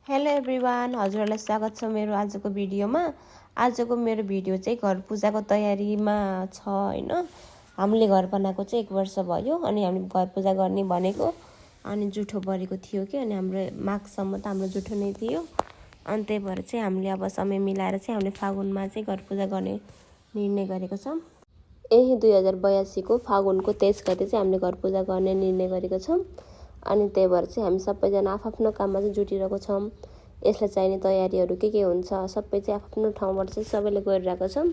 Hello everyone, हजुरहरूलाई स्वागत छ मेरो आजको भिडियोमा। आजको मेरो भिडियो चाहिँ घर पूजाको तयारीमा छ हैन। हामीले घर बनाएको चाहिँ 1 वर्ष भयो अनि हामी घर पूजा गर्ने भनेको अनि जुठो परेको थियो कि अनि हाम्रो माघसम्म त हाम्रो जुठो नै थियो। अनि त्यही भएर चाहिँ हामीले अब समय मिलाएर चाहिँ हामीले फागुनमा चाहिँ घर पूजा गर्ने निर्णय गरेको छौँ। यही 2082 को फागुनको 23 गते चाहिँ हामीले घर पूजा गर्ने निर्णय गरेको छौँ। अनि त्यही भएर चाहिँ हामी सबैजना आफ्नो काममा चाहिँ जुटिरहेको छौँ। यसलाई चाहिने तयारीहरू के हुन्छ सबै चाहिँ आफ्नो ठाउँबाट चाहिँ सबैले गरिरहेको छौँ।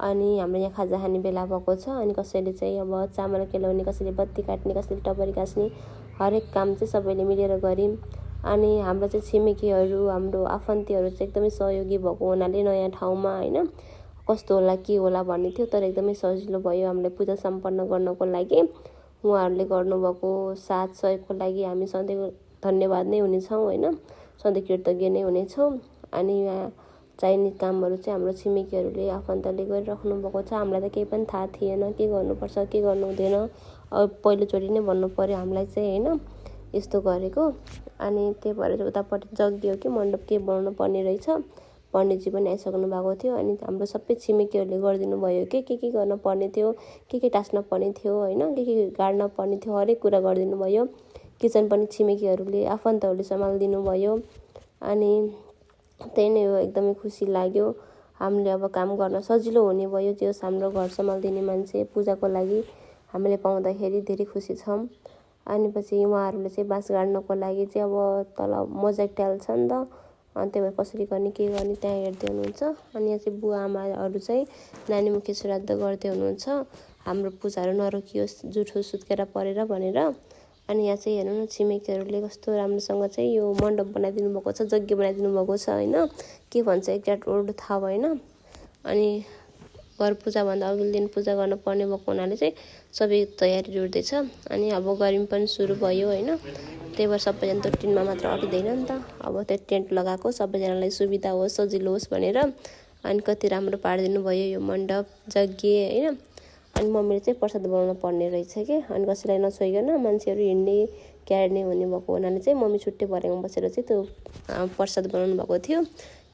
अनि हाम्रो यहाँ खाजा खाने बेला भएको छ। अनि कसैले चाहिँ अब चामल केलाउने, कसैले बत्ती काट्ने, कसैले टपरी गाँच्ने, हरेक काम चाहिँ सबैले मिलेर गऱ्यौँ। अनि हाम्रो चाहिँ छिमेकीहरू, हाम्रो आफन्तीहरू चाहिँ एकदमै सहयोगी भएको हुनाले नयाँ ठाउँमा हैन कस्तो होला के होला भन्ने थियो, तर एकदमै सजिलो भयो हामीलाई पूजा सम्पन्न गर्नको लागि। उहाँहरूले गर्नुभएको साथ सहयोगको लागि हामी सधैँ धन्यवाद नै हुनेछौँ हैन, सधैँ कृतज्ञ नै हुनेछौँ। अनि यहाँ चाहिने कामहरू चाहिँ हाम्रो छिमेकीहरूले आफन्तले गरिराख्नु भएको छ। हामीलाई त केही पनि थाहा थिएन के गर्नुपर्छ के गर्नु हुँदैन। अब पहिलोचोटि नै भन्नु पर्यो हामीलाई चाहिँ हैन यस्तो गरेको। अनि त्यही भएर उतापट्टि जग्गी हो कि मण्डप के बनाउनु पर्ने रहेछ, पण्डितजी पनि आइसक्नु भएको थियो। अनि हाम्रो सबै छिमेकीहरूले गरिदिनु भयो के गर्न पर्ने थियो, के टास्न पर्ने थियो हैन, के गाड्न पर्ने थियो, हरेक कुरा गरिदिनु भयो। किचन पनि छिमेकीहरूले आफन्तहरूले सम्हालिदिनु भयो। अनि त्यही नै हो, एकदमै खुसी लाग्यो। हामीले अब काम गर्न सजिलो हुने भयो। त्यो हाम्रो घर सम्हालिदिने मान्छे पूजाको लागि हामीले पाउँदाखेरि धेरै खुसी छौँ। अनि पछि उहाँहरूले चाहिँ बाँस गाड्नको लागि चाहिँ अब तल मोजाइक टाइल छ नि त, अनि त्यही भएर कसरी गर्ने के गर्ने त्यहाँ हेर्दै हुनुहुन्छ। अनि यहाँ चाहिँ बुवा आमाहरू चाहिँ नानीमुखी श्राद्ध गर्दै हुनुहुन्छ, हाम्रो पूजाहरू नरोकियोस् जुठो सुत्केर परेर भनेर। अनि यहाँ चाहिँ हेर्नु न छिमेकीहरूले कस्तो राम्रोसँग चाहिँ यो मण्डप बनाइदिनु भएको छ, जग्गी बनाइदिनु भएको छ हैन। के भन्छ एक्ज्याक्ट वर्ड थाहा भएन। अनि घर पूजाभन्दा अघिल्लो दिन पूजा गर्न पर्ने भएको हुनाले चाहिँ सबै तयारी जुट्दैछ। अनि अब गर्मी पनि सुरु भयो हैन, त्यही भएर सबैजना त टेन्टमा मात्र अटिँदैन नि त। अब त्यो टेन्ट लगाएको सबैजनालाई सुविधा होस् सजिलो होस् भनेर। अनि कति राम्रो पारिदिनु भयो यो मण्डप जग्गी हैन। अनि मम्मीले चाहिँ प्रसाद बनाउनु पर्ने रहेछ कि, अनि कसैलाई नछोइकन मान्छेहरू हिँड्ने क्याड्ने हुने भएको हुनाले चाहिँ मम्मी छुट्टै भरेमा बसेर चाहिँ त्यो प्रसाद बनाउनु भएको थियो।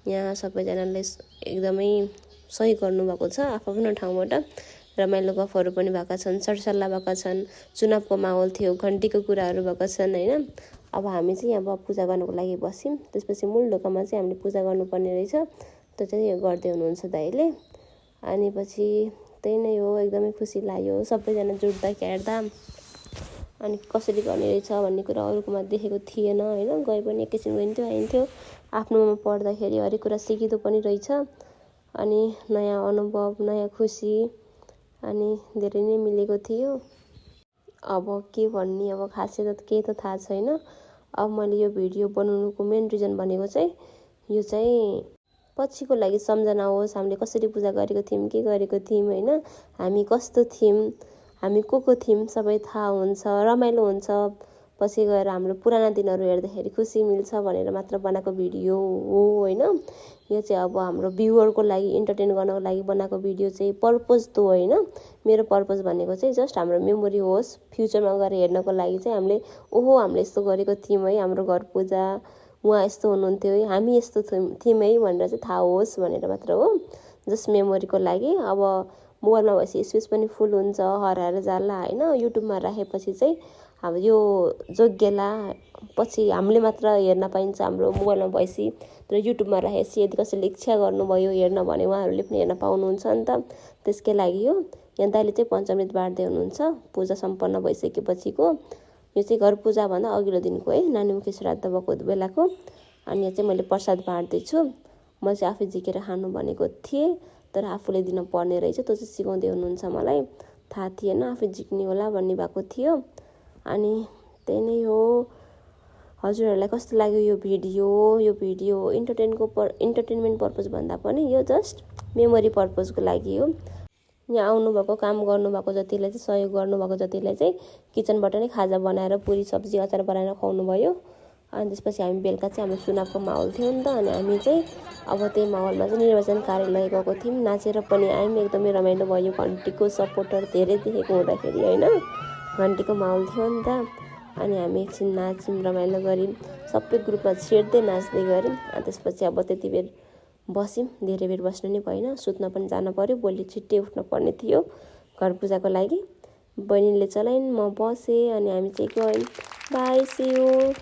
यहाँ सबैजनाले एकदमै सही गर्नुभएको छ आफ्नो ठाउँबाट। रमाइलो गफहरू पनि भएका छन्, सरसल्लाह भएका छन्, चुनावको माहौल थियो, घन्टीको कुराहरू भएका छन् हैन। अब हामी चाहिँ अब पूजा गर्नको लागि बस्यौँ। त्यसपछि मूल ढोकामा चाहिँ हामीले पूजा गर्नुपर्ने रहेछ, त्यो चाहिँ गर्दै हुनुहुन्छ दाइले। अनि पछि त्यही नै हो, एकदमै खुसी लाग्यो सबैजना जुट्दा हेर्दा। अनि कसरी गर्ने रहेछ भन्ने कुरा अरूकोमा देखेको थिएन हैन। गए पनि एकैछिन गइन्थ्यो आइन्थ्यो, आफ्नोमा पढ्दाखेरि हरेक कुरा सिकिँदो पनि रहेछ। अनि नयाँ अनुभव, नयाँ खुसी, अनि धेरै नै मिलेको थियो। अब के भन्ने, अब खासै त केही त थाहा छैन। अब मैले यो भिडियो बनाउनुको मेन रिजन भनेको चाहिँ यो चाहिँ पछिको लागि सम्झना होस्, हामीले कसरी पूजा गरेको थियौँ, के गरेको थियौँ हैन, हामी कस्तो थियौँ, हामी को थियौँ सबै थाहा हुन्छ, रमाइलो हुन्छ। पछि गएर हाम्रो पुराना दिनहरू हेर्दाखेरि खुसी मिल्छ भनेर मात्र बनाएको भिडियो हो हैन। यो चाहिँ अब हाम्रो भ्युअरको लागि इन्टरटेन गर्नको लागि बनाएको भिडियो चाहिँ पर्पज त होइन। मेरो पर्पज भनेको चाहिँ जस्ट हाम्रो मेमोरी होस्, फ्युचरमा गएर हेर्नको लागि चाहिँ हामीले ओहो हामीले यस्तो गरेको थियौँ है, हाम्रो घर पूजा उहाँ यस्तो हुनुहुन्थ्यो है, हामी यस्तो थियौँ है भनेर चाहिँ थाहा होस् भनेर मात्र हो, जस्ट मेमोरीको लागि। अब मोबाइलमा भएपछि स्पेस पनि फुल हुन्छ, हराएर जाला हैन। युट्युबमा राखेपछि चाहिँ अब यो जोग्यला पछि हामीले मात्र हेर्न पाइन्छ हाम्रो मोबाइलमा भएपछि, तर युट्युबमा राखेपछि यदि कसैले इच्छा गर्नुभयो हेर्न भने उहाँहरूले पनि हेर्न पाउनुहुन्छ नि त। त्यसकै लागि हो। यहाँ दाइले चाहिँ पञ्चामृत बाँड्दै हुनुहुन्छ पूजा सम्पन्न भइसकेपछिको। यो चाहिँ घर पूजाभन्दा अघिल्लो दिनको है, नानीमुखी श्राद्ध भएको बेलाको। अनि यहाँ चाहिँ मैले प्रसाद बाँड्दैछु। मैले चाहिँ आफै झिकेर खानु भनेको थिएँ, तर आफूले दिन पर्ने रहेछ, त्यो चाहिँ सिकाउँदै हुनुहुन्छ मलाई। थाहा थिएन आफै झिक्ने होला भन्ने भएको थियो। अनि त्यही नै हो। हजुरहरूलाई कस्तो लाग्यो यो भिडियो? यो भिडियो इन्टरटेनमेन्ट पर्पज भन्दा पनि यो जस्ट मेमोरी पर्पजको लागि हो। यहाँ आउनुभएको, काम गर्नुभएको जतिलाई चाहिँ, सहयोग गर्नुभएको जतिलाई चाहिँ किचनबाट नै खाजा बनाएर पुरी सब्जी अचार बनाएर खुवाउनु भयो। अनि त्यसपछि हामी बेलुका चाहिँ हाम्रो चुनावको माहौल थियो नि त। अनि हामी चाहिँ अब त्यही माहौलमा चाहिँ निर्वाचन कार्यालय गएको थियौँ, नाचेर पनि आयौँ, एकदमै रमाइलो भयो। घन्टीको सपोर्टर धेरै देखेको हुँदाखेरि होइन, घन्टीको माहौल थियो नि त। अनि हामी एकछिन नाच्यौँ, रमाइलो गऱ्यौँ, सबै ग्रुपमा छिर्दै नाच्दै गऱ्यौँ। त्यसपछि अब त्यति बेर बस्यौँ, धेरै बेर बस्नु नै भएन, सुत्न पनि जानु पर्यो, भोलि छिट्टै उठ्नु पर्ने थियो घर पूजाको लागि। बहिनीले चलाइन्, म बसेँ अनि हामी चाहिँ गयौँ। Bye, see you.